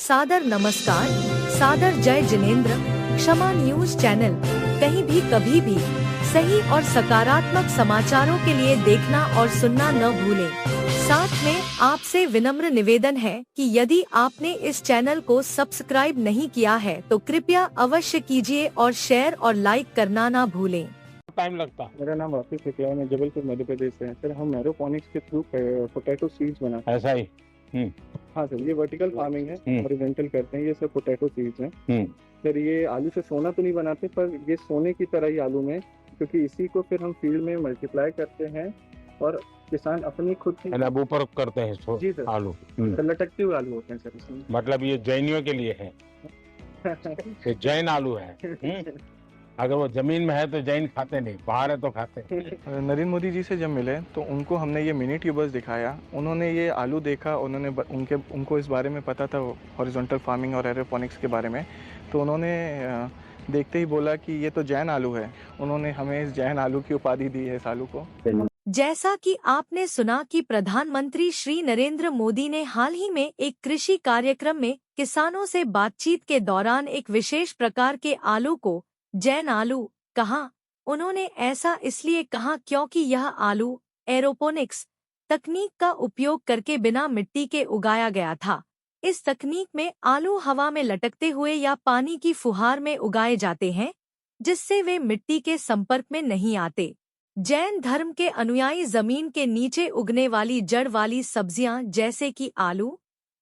सादर नमस्कार, सादर जय जिनेंद्र। क्षमा न्यूज चैनल, कहीं भी कभी भी सही और सकारात्मक समाचारों के लिए देखना और सुनना न भूलें। साथ में आपसे विनम्र निवेदन है कि यदि आपने इस चैनल को सब्सक्राइब नहीं किया है तो कृपया अवश्य कीजिए और शेयर और लाइक करना ना भूलें। टाइम लगता है। मेरा नाम आसिफ है, मैं जबलपुर मध्य प्रदेश से। सर, हम एरोपोनिक्स के थ्रू पोटैटो सीड्स बनाते हैं। ऐसा ही। हाँ सर, ये वर्टिकल फार्मिंग है, हॉरिजॉन्टल करते हैं। ये सब पोटैटो सीड्स हैं। सर, ये आलू से सोना तो नहीं बनाते, पर ये सोने की तरह ही आलू में, क्योंकि इसी को फिर हम फील्ड में मल्टीप्लाई करते हैं और किसान अपनी खुद की अब ऊपर करते हैं जी सर, आलू। सर लटकते हुए आलू होते हैं सर इसमें। मतलब ये जैनियों के लिए है। ये जैन आलू है। अगर वो जमीन में है तो जैन खाते नहीं, बाहर है तो खाते। नरेंद्र मोदी जी से जब मिले तो उनको हमने ये मिनी ट्यूबर्स दिखाया। उन्होंने ये आलू देखा, उनको इस बारे में पता था, हॉरिजॉन्टल फार्मिंग और एरोपोनिक्स के बारे में। तो उन्होंने देखते ही बोला कि ये तो जैन आलू है। उन्होंने हमें इस जैन आलू की उपाधि दी है इस आलू को। जैसा कि आपने सुना कि प्रधानमंत्री श्री नरेंद्र मोदी ने हाल ही में एक कृषि कार्यक्रम में किसानों से बातचीत के दौरान एक विशेष प्रकार के आलू को जैन आलू कहा। उन्होंने ऐसा इसलिए कहा क्योंकि यह आलू एरोपोनिक्स तकनीक का उपयोग करके बिना मिट्टी के उगाया गया था। इस तकनीक में आलू हवा में लटकते हुए या पानी की फुहार में उगाए जाते हैं, जिससे वे मिट्टी के संपर्क में नहीं आते। जैन धर्म के अनुयायी जमीन के नीचे उगने वाली जड़ वाली सब्जियां जैसे कि आलू,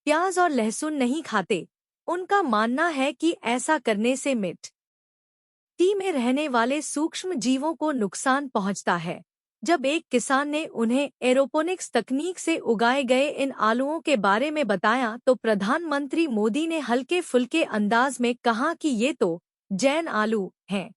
प्याज और लहसुन नहीं खाते। उनका मानना है कि ऐसा करने से मिट्टी में रहने वाले सूक्ष्म जीवों को नुकसान पहुंचता है। जब एक किसान ने उन्हें एरोपोनिक्स तकनीक से उगाए गए इन आलूओं के बारे में बताया तो प्रधानमंत्री मोदी ने हल्के फुल्के अंदाज में कहा कि ये तो जैन आलू हैं,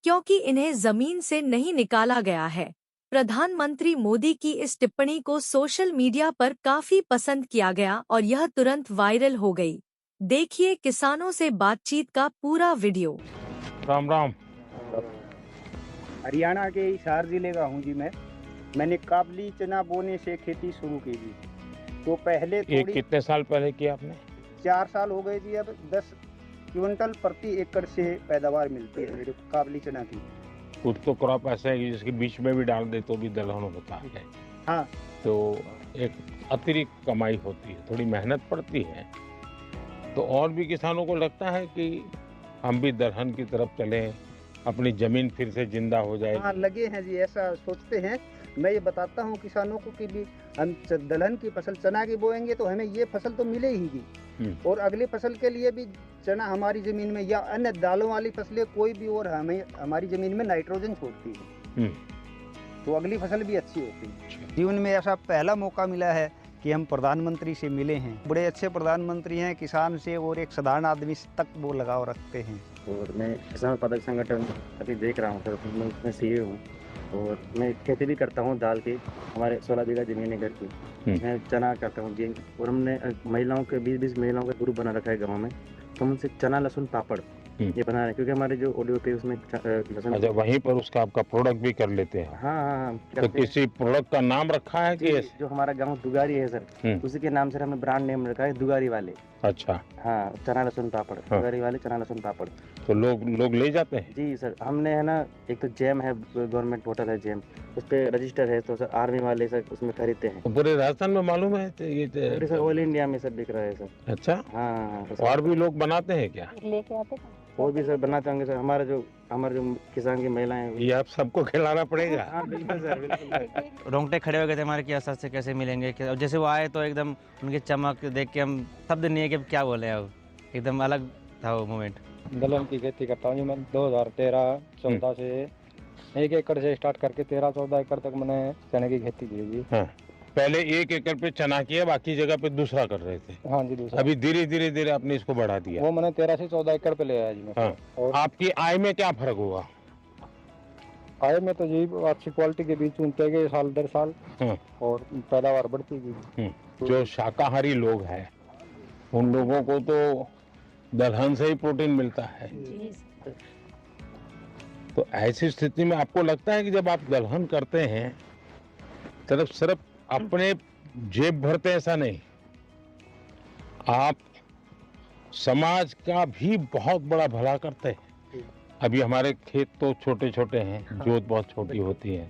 क्योंकि इन्हें जमीन से नहीं निकाला गया है। प्रधानमंत्री मोदी की इस टिप्पणी को सोशल मीडिया पर काफी पसंद किया गया और यह तुरंत वायरल हो गई। देखिए किसानों से बातचीत का पूरा वीडियो। राम राम। हरियाणा के हिसार जिले का हूँ जी मैंने काबली चना बोने से खेती शुरू की जी। तो पहले ये कितने साल पहले किया आपने? 4 साल हो गए जी। अब 10 क्विंटल प्रति एकड़ से पैदावार मिलती है मेरे काबली चना की। कुछ तो क्रॉप ऐसा है कि जिसके बीच में भी डाल दे तो भी दलहन होता है। हाँ, तो एक अतिरिक्त कमाई होती है, थोड़ी मेहनत पड़ती है। तो और भी किसानों को लगता है कि हम भी दलहन की तरफ चलें, अपनी जमीन फिर से जिंदा हो जाए। हाँ लगे हैं जी, ऐसा सोचते हैं। मैं ये बताता हूँ किसानों को कि भी हम दलहन की फसल चना की बोएंगे तो हमें ये फसल तो मिले ही और अगली फसल के लिए भी चना हमारी जमीन में या अन्य दालों वाली फसलें कोई भी और हमें हमारी जमीन में नाइट्रोजन छोड़ती है, तो अगली फसल भी अच्छी होती है। जीवन में ऐसा पहला मौका मिला है कि हम प्रधानमंत्री से मिले हैं। बड़े अच्छे प्रधानमंत्री हैं, किसान से और एक साधारण आदमी तक वो लगाव रखते हैं। और मैं किसान उत्पादक संगठन अभी देख रहा हूँ सर, मैं उसमें सीए हूँ और मैं खेती भी करता हूँ दाल की। हमारे 16 बीघा जमीन है घर की। मैं चना करता हूँ गेहूं, और हमने महिलाओं के 20 महिलाओं का ग्रुप बना रखा है गाँव में। तो हम उनसे चना लहसुन पापड़ ये बना रहे हैं, क्योंकि हमारे जो ऑडियो पे उसमें लहसुन। अच्छा, वहीं पर उसका आपका प्रोडक्ट भी कर लेते हैं? हाँ, तो किसी प्रोडक्ट का नाम रखा है कि जो हमारा गाँव दुगारी है सर, उसी के नाम से हमने ब्रांड नेम रखा है दुगारी वाले। अच्छा। हाँ, चना लहसुन पापड़। दुगारी वाले चना लहसुन पापड़। तो लोग ले जाते हैं? जी सर, हमने है ना, एक तो जैम है, गवर्नमेंट पोर्टल है जैम, उस पे रजिस्टर है, तो सर आर्मी वाले सर उसमें खरीदते हैं। तो पूरे राजस्थान में मालूम है ये सर ऑल इंडिया में सर बिक रहा है सर। अच्छा। हाँ, और भी लोग बनाते हैं क्या? लेके आते और भी सर बनाते होंगे सर। हमारे जो किसान की महिलाएं, ये आप सबको खिलाना पड़ेगा। हाँ बिल्कुल सर, बिल्कुल। रोंगटे खड़े हो गए थे हमारे कि असर से कैसे मिलेंगे। और जैसे वो आए तो एकदम उनकी चमक देख के हम शब्द नहीं है कि क्या बोले। अब एकदम अलग था वो मोमेंट। दलहन की खेती करता हूँ मैं 2013-14 से 1 एकड़ से स्टार्ट करके 13-14 एकड़ तक मैंने चने की खेती की जी। हाँ, पहले 1 एकड़ पे चना किया, बाकी जगह पे दूसरा कर रहे थे। हाँ जी, दूसरा। अभी धीरे धीरे आपने इसको बढ़ा दिया। वो मैंने 13 से 14 एकड़ पे ले आया जी मैं। हाँ। और आपकी आय में क्या फर्क हुआ? आय में तो जी अच्छी क्वालिटी के बीज चुनते गए साल दर साल। हाँ। और पैदावार बढ़ती गई। जो शाकाहारी लोग हैं उन लोगों को तो दलहन से ही प्रोटीन मिलता है। तो ऐसी स्थिति में आपको लगता है कि जब आप दलहन करते हैं सिर्फ अपने जेब भरते, ऐसा नहीं, आप समाज का भी बहुत बड़ा भला करते हैं। अभी हमारे खेत तो छोटे छोटे हैं, जोत बहुत छोटी होती है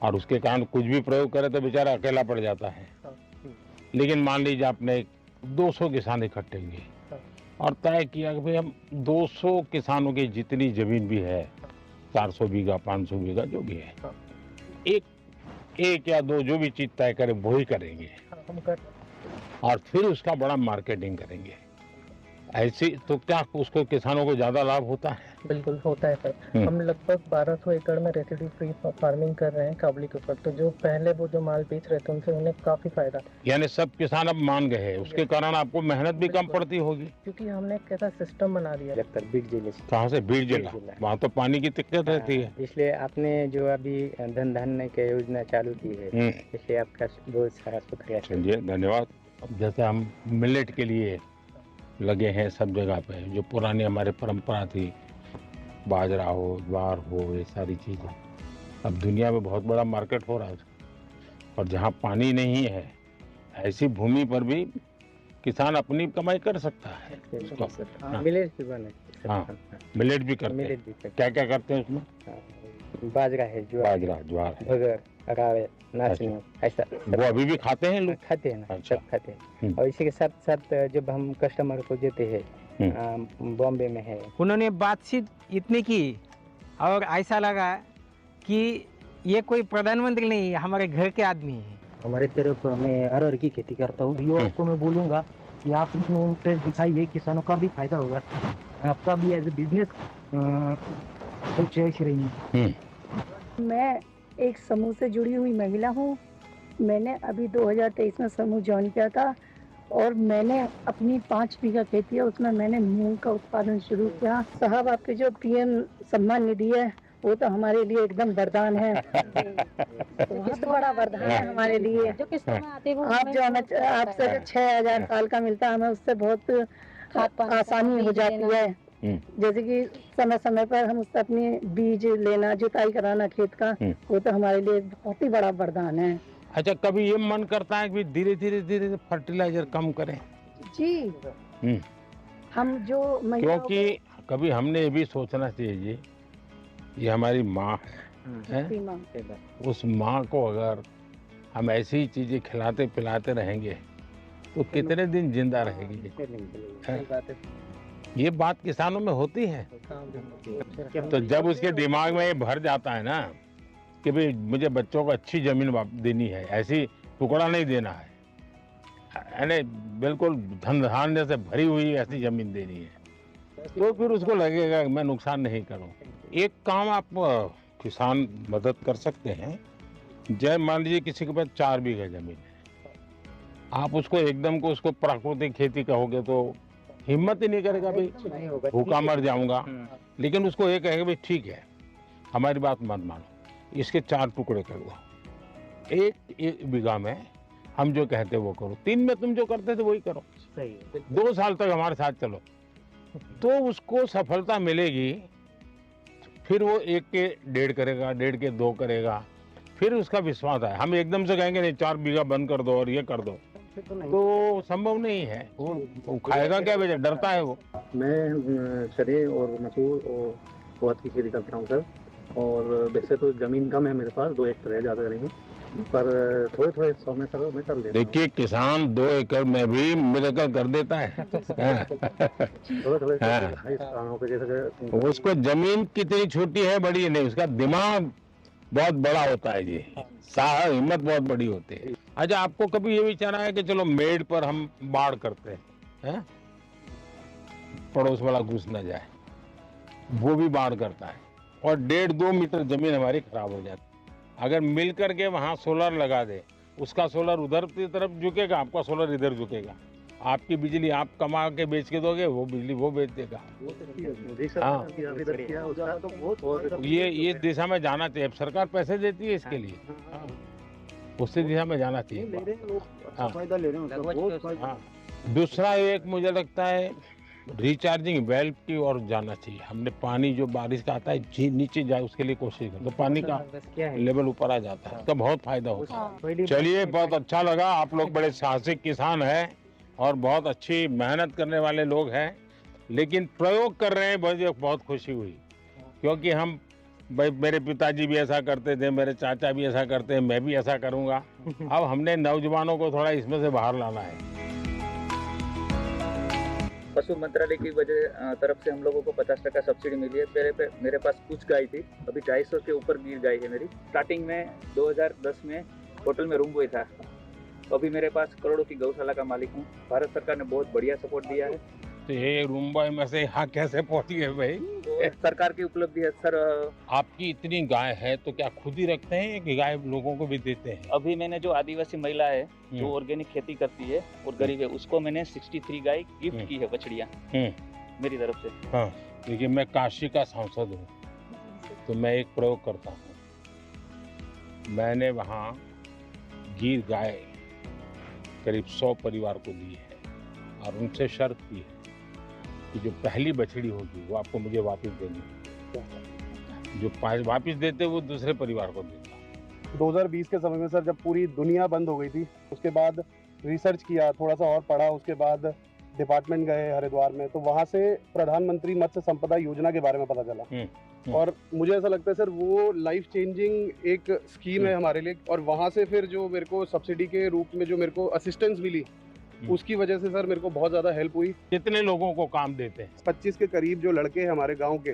और उसके कारण कुछ भी प्रयोग करे तो बेचारा अकेला पड़ जाता है। लेकिन मान लीजिए आपने 200 किसान इकट्ठे हुए और तय किया कि भाई हम 200 किसानों की जितनी जमीन भी है, 400 बीघा 500 बीघा जो भी है, एक या दो जो भी चीज तय करे वो ही करेंगे और फिर उसका बड़ा मार्केटिंग करेंगे। ऐसे तो क्या उसको किसानों को ज्यादा लाभ होता है? बिल्कुल होता है सर। हम लगभग 1200 एकड़ में रेसिड्यू फ्री फार्मिंग कर रहे हैं काबुली के ऊपर। तो जो पहले वो जो माल बेच रहे थे उनसे उन्हें काफी फायदा, यानी सब किसान अब मान गए हैं, उसके कारण आपको मेहनत भी कम पड़ती होगी क्योंकि हमने एक ऐसा सिस्टम बना दिया। बीट जिले से। कहाँ से? बीट जिला। वहाँ तो पानी की दिक्कत रहती है। इसलिए आपने जो अभी धन धान्य की योजना चालू की है, इसलिए आपका बहुत सारा शुक्रिया। चलिए धन्यवाद। अब जैसे हम मिलेट के लिए लगे हैं सब जगह पे, जो पुरानी हमारी परंपरा थी, बाजरा हो, ज्वार हो, ये सारी चीज़ें, अब दुनिया में बहुत बड़ा मार्केट हो रहा है। और जहाँ पानी नहीं है ऐसी भूमि पर भी किसान अपनी कमाई कर सकता है। मिलेट भी बने। हाँ, मिलेट भी करते हैं। क्या क्या करते हैं उसमें? बाजरा है, ज्वार है, भगर, रावे, नाचनी, ऐसा वो अभी भी खाते हैं लोग? खाते हैं ना। अच्छा। सब खाते हैं। और इसी के साथ साथ जब हम कस्टमर को देते हैं, बॉम्बे में है, उन्होंने बातचीत इतनी की और ऐसा लगा कि ये कोई प्रधानमंत्री नहीं है, हमारे घर के आदमी है। हमारे तरफ मैं अरहर की खेती करता हूँ। युवाओं को मैं बोलूँगा कि आप इसमें इंटरेस्ट दिखाइए, किसानों का भी फायदा होगा, आपका भी एज ए बिजनेस सोच रही है। मैं एक समूह से जुड़ी हुई महिला हूँ। मैंने अभी 2023 में समूह ज्वाइन किया था और मैंने अपनी 5 बीघा खेती है, उसमें मैंने मूंग का उत्पादन शुरू किया। साहब, आपके जो पीएम सम्मान निधि है वो तो हमारे लिए एकदम वरदान है। बहुत बड़ा वरदान है हमारे लिए। आप जो हमें आपसे जो 6000 साल का मिलता है, हमें उससे बहुत आसानी हो जाती है। जैसे कि समय समय पर हम उससे अपनी बीज लेना, जुताई कराना खेत का, वो तो हमारे लिए बहुत ही बड़ा वरदान है। अच्छा, कभी ये मन करता है कि धीरे धीरे फर्टिलाइजर कम करें? जी, हम जो क्योंकि कभी हमने ये भी सोचना चाहिए जी, ये हमारी माँ है, उस माँ को अगर हम ऐसी चीजें खिलाते पिलाते रहेंगे तो कितने दिन जिंदा रहेगी? ये बात किसानों में होती है। तो जब उसके दिमाग में ये भर जाता है ना कि भाई मुझे बच्चों को अच्छी जमीन देनी है, ऐसी टुकड़ा नहीं देना है, यानी बिल्कुल धन धान्य से भरी हुई ऐसी जमीन देनी है, तो फिर उसको लगेगा कि मैं नुकसान नहीं करूं। एक काम आप किसान मदद कर सकते हैं। जय मान लीजिए किसी के पास 4 बीघा जमीन है, आप उसको एकदम को उसको प्राकृतिक खेती कहोगे तो हिम्मत ही नहीं करेगा, भाई भूखा मर जाऊंगा। लेकिन उसको ये कहेगा भाई ठीक है, हमारी बात मत मानो, इसके 4 टुकड़े कर दो, एक बीघा में हम जो कहते वो करो, 3 में तुम जो करते थे वही करो, 2 साल तक हमारे साथ चलो, तो उसको सफलता मिलेगी। फिर वो 1 के 1.5 करेगा, 1.5 के 2 करेगा, फिर उसका विश्वास है। हम एकदम से कहेंगे नहीं 4 बीघा बंद कर दो और ये कर दो, तो संभव नहीं है। वो खाएगा क्या, बेचा डरता है वो। मैं चने और मसूर और उड़द की खेती करता हूँ सर, और वैसे तो जमीन कम है मेरे पास, 2 एकड़ है, ज्यादा नहीं, पर थोड़े थोड़े हिस्सों में सर मैं कर लेता हूँ। देखिए किसान 2 एकड़ में भी मिलकर कर देता है। उसको जमीन कितनी छोटी है बड़ी है नहीं, उसका दिमाग बहुत बड़ा होता है जी, साहब हिम्मत बहुत बड़ी होती है। अच्छा, आपको कभी ये विचार आया कि चलो मेड़ पर हम बाढ़ करते हैं, पड़ोस वाला घुस न जाए, वो भी बाढ़ करता है और 1.5-2 मीटर जमीन हमारी खराब हो जाती है। अगर मिल करके वहाँ सोलर लगा दे, उसका सोलर उधर की तरफ झुकेगा, आपका सोलर इधर झुकेगा, आपकी बिजली आप कमा के बेच के दोगे, वो बिजली वो बेच देगा। हाँ, ये दिशा में जाना चाहिए। सरकार पैसे देती है इसके लिए, उसी दिशा में जाना चाहिए। हाँ, दूसरा एक मुझे लगता है रिचार्जिंग वेल की ओर जाना चाहिए। हमने पानी जो बारिश का आता है नीचे जाए उसके लिए कोशिश करें, तो पानी का लेवल ऊपर आ जाता है, तो बहुत फायदा होता है। चलिए, बहुत अच्छा लगा, आप लोग बड़े साहसिक किसान हैं, और बहुत अच्छी मेहनत करने वाले लोग हैं, लेकिन प्रयोग कर रहे हैं, मुझे बहुत खुशी हुई, क्योंकि हम भाई मेरे पिताजी भी ऐसा करते थे, मेरे चाचा भी ऐसा करते हैं, मैं भी ऐसा करूंगा। अब हमने नौजवानों को थोड़ा इसमें से बाहर लाना है। पशु मंत्रालय की वजह तरफ से हम लोगों को 50% सब्सिडी मिली है। मेरे पास कुछ गाय थी, अभी 250 के ऊपर गिर गाय है मेरी। स्टार्टिंग में 2010 में होटल में रूम बॉय था, अभी मेरे पास करोड़ों की गौशाला का मालिक हूँ। भारत सरकार ने बहुत बढ़िया सपोर्ट दिया है। तो ये रूम बॉय में से यहाँ कैसे पहुँच गए भाई? तो सरकार की उपलब्धि है सर। आपकी इतनी गाय है तो क्या खुद ही रखते हैं कि गाय लोगों को भी देते हैं? अभी मैंने जो आदिवासी महिला है जो ऑर्गेनिक खेती करती है और गरीब है, उसको मैंने 63 गाय गिफ्ट की है, बछड़ियाँ मेरी तरफ से। हाँ, देखिए मैं काशी का सांसद हूँ, तो मैं एक प्रयोग करता हूँ। मैंने वहाँ गिर गाय करीब 100 परिवार को दी है और उनसे शर्त की है कि जो पहली बछड़ी होगी वो आपको मुझे वापस देनी है, जो वापस देते वो दूसरे परिवार को देता। 2020 के समय में सर, जब पूरी दुनिया बंद हो गई थी, उसके बाद रिसर्च किया, थोड़ा सा और पढ़ा, उसके बाद डिपार्टमेंट गए हरिद्वार में, तो वहाँ से प्रधानमंत्री मत्स्य संपदा योजना के बारे में पता चला। और मुझे ऐसा लगता है सर, वो लाइफ चेंजिंग एक स्कीम है हमारे लिए। और वहाँ से फिर जो मेरे को सब्सिडी के रूप में जो मेरे को असिस्टेंस मिली, उसकी वजह से सर मेरे को बहुत ज्यादा हेल्प हुई। कितने लोगों को काम देते हैं? 25 के करीब जो लड़के हैं हमारे गांव के,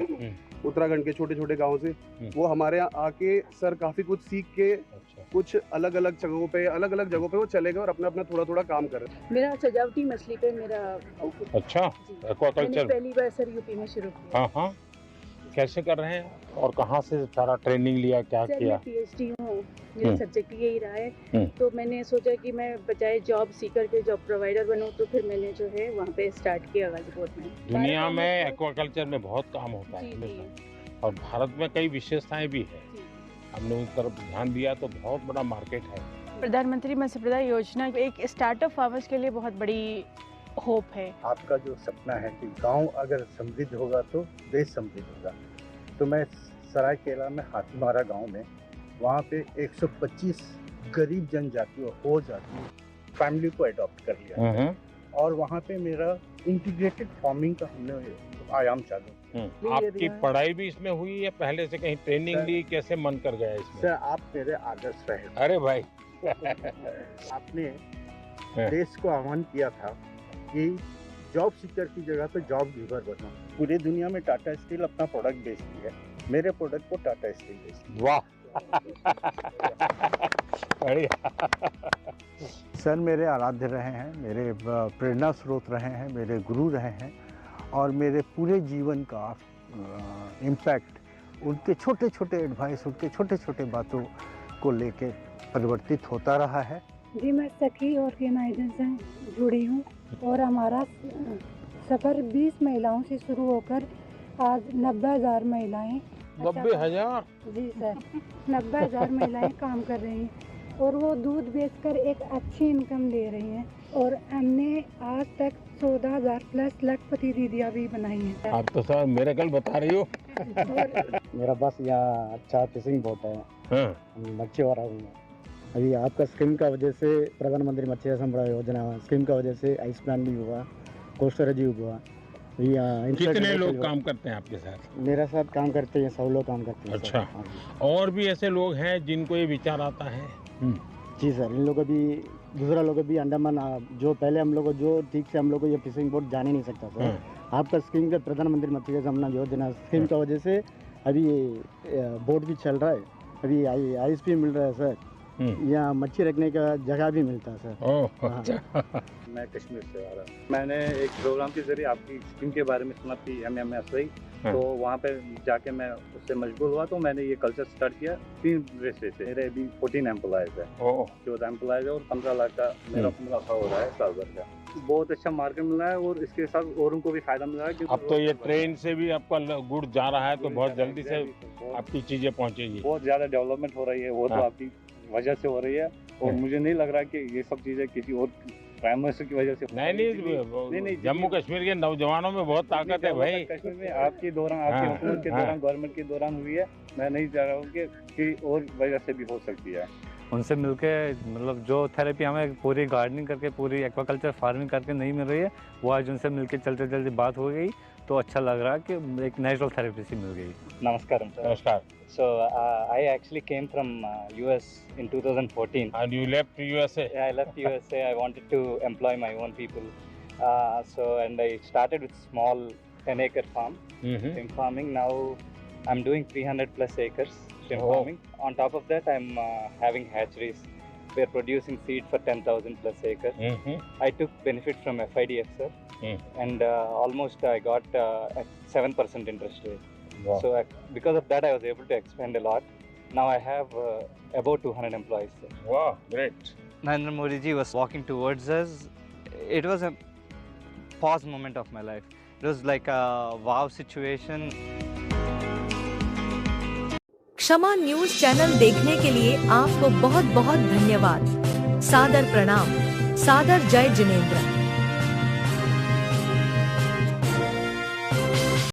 उत्तराखंड के छोटे छोटे गांव से, वो हमारे यहाँ आके सर काफी कुछ सीख के कुछ अलग अलग जगहों पे वो चले गए और अपना अपना थोड़ा थोड़ा काम कर रहे हैं। मेरा सजावटी मछली पे मेरा अच्छा, एक्वाकल्चर पहली बार सर यूपी में शुरू किया। हाँ हाँ, कैसे कर रहे हैं और कहाँ से सारा ट्रेनिंग लिया, क्या सर, किया? मैं PhD हूँ, मेरा सब्जेक्ट यही रहा है। तो मैंने सोचा कि मैं बजाय जॉब सीकर के जॉब प्रोवाइडर बनूं, तो फिर मैंने जो है वहाँ पे स्टार्ट किया गाजीपुर में। दुनिया में एक्वाकल्चर में बहुत काम होता है और भारत में कई विशेषताएं भी है। हमने उस तरफ ध्यान दिया तो बहुत बड़ा मार्केट है। प्रधानमंत्री मत्स्य संपदा योजना एक स्टार्टअप फार्मर्स के लिए बहुत बड़ी होप है। आपका जो सपना है कि गांव अगर समृद्ध होगा तो देश समृद्ध होगा, तो मैं सरायकेला में हाथीमारा गांव में वहाँ पे 125 गरीब जनजाति और हो जाति फैमिली को अडॉप्ट कर लिया और वहाँ पे मेरा इंटीग्रेटेड फार्मिंग का हमने आयाम चालू। आपकी पढ़ाई भी इसमें हुई या पहले से कहीं ट्रेनिंग ली, कैसे मन कर गया इसमें? सर, आप मेरे आदर्श रहे। अरे भाई आपने देश को आह्वान किया था कि जॉब सीकर की जगह पे जॉब गिवर बनो। पूरी दुनिया में टाटा स्टील अपना प्रोडक्ट बेचती है, मेरे प्रोडक्ट को टाटा स्टील बेचती है। वाह बढ़िया। सर, मेरे आराध्य रहे हैं, मेरे प्रेरणा स्रोत रहे हैं, मेरे गुरु रहे हैं और मेरे पूरे जीवन का इम्पैक्ट उनके छोटे छोटे एडवाइस, उनके छोटे छोटे बातों को लेके परिवर्तित होता रहा है। जी, मैं सखी ऑर्गेनाइजेशन से जुड़ी हूँ और हमारा सफ़र 20 महिलाओं से शुरू होकर आज 90,000 महिलाएं। 90,000? जी सर, 90,000 महिलाएं काम कर रही हैं और वो दूध बेचकर एक अच्छी इनकम ले रही हैं और हमने आज तक 14,000 प्लस लखपति दीदियाँ भी बनाई हैं। आप तो सर मेरे कल बता रही हो। मेरा बस यहाँ अच्छा फिशिंग बोट है, मच्छी वाला हूँ। अभी आपका स्कीम का वजह से प्रधानमंत्री मत्स्य संपदा योजना स्कीम का वजह से आइस प्लान भी हुआ, कोस्टर जी हुआ। कितने लोग काम करते हैं आपके साथ? मेरे साथ काम करते हैं 100 लोग काम करते हैं। अच्छा, और भी ऐसे लोग हैं जिनको ये विचार आता है? जी सर, इन लोगों को भी, दूसरा लोग भी अंडमान, जो पहले हम लोग जो ठीक से हम लोग को ये फिशिंग बोट जाने नहीं सकता सर। आपका स्कीम का प्रधानमंत्री मत्स्य संपदा योजना स्कीम का वजह से अभी बोट भी चल रहा है, अभी आइस भी मिल रहा है सर, यहाँ मच्छी रखने का जगह भी मिलता है सर। अच्छा। मैं कश्मीर से आ रहा हूँ। मैंने एक प्रोग्राम के जरिए आपकी स्कीम के बारे में सुना थी, MMSY, तो वहाँ पे जाके मैं उससे मशगूल हुआ, तो मैंने ये कल्चर स्टार्ट किया 3 रेसे से। मेरे अभी 14 एम्प्लॉयज़ है, 14 एम्प्लॉयज़ है और 15 लाख का मेरा मुनाफा हो रहा है साल भर का। बहुत अच्छा मार्केट मिला है और इसके साथ औरों को भी फायदा मिल रहा है। अब तो ये ट्रेन से भी आपका गुड़ जा रहा है तो बहुत जल्दी से आपकी चीजें पहुँचेगी। बहुत ज़्यादा डेवलपमेंट हो रही है, वो तो आपकी वजह से हो रही है और मुझे नहीं लग रहा कि ये सब चीज़ें किसी और प्राइम मिनिस्टर की वजह से। नहीं, जम्मू कश्मीर के नौजवानों में बहुत ताकत है भाई। कश्मीर में आपके दौरान, आपकी हुकूमत के दौरान, गवर्नमेंट के दौरान हुई है। मैं नहीं चाह रहा हूँ कि और वजह से भी हो सकती है। उनसे मिलके मतलब जो थेरेपी हमें पूरी गार्डनिंग करके पूरी एक्वाकल्चर फार्मिंग करके नहीं मिल रही है, वो आज उनसे मिलके चलते चलते बात हो गई तो अच्छा लग रहा है कि एक नेचुरल थेरेपी सी मिल गई। Namaskaram, sir. Namaskar. So I actually came from US in 2014. And you left USA? Yeah, I left USA. I wanted to employ my own people. And I started with small 10-acre farm, shrimp farming. Now I'm doing 300 plus acres shrimp farming. On top of that, I'm having hatcheries. We're producing feed for 10,000 plus acres. I took benefit from FIDF, sir. And almost I got a 7% interest rate. Wow. So because of that, I was able to expand a lot. Now I have about 200 employees, sir. Wow, great. Narendra Modi ji was walking towards us. It was a pause moment of my life. It was like a wow situation. क्षमा news channel देखने के लिए आपको बहुत बहुत धन्यवाद। सादर प्रणाम। सादर जय जिनेंद्र।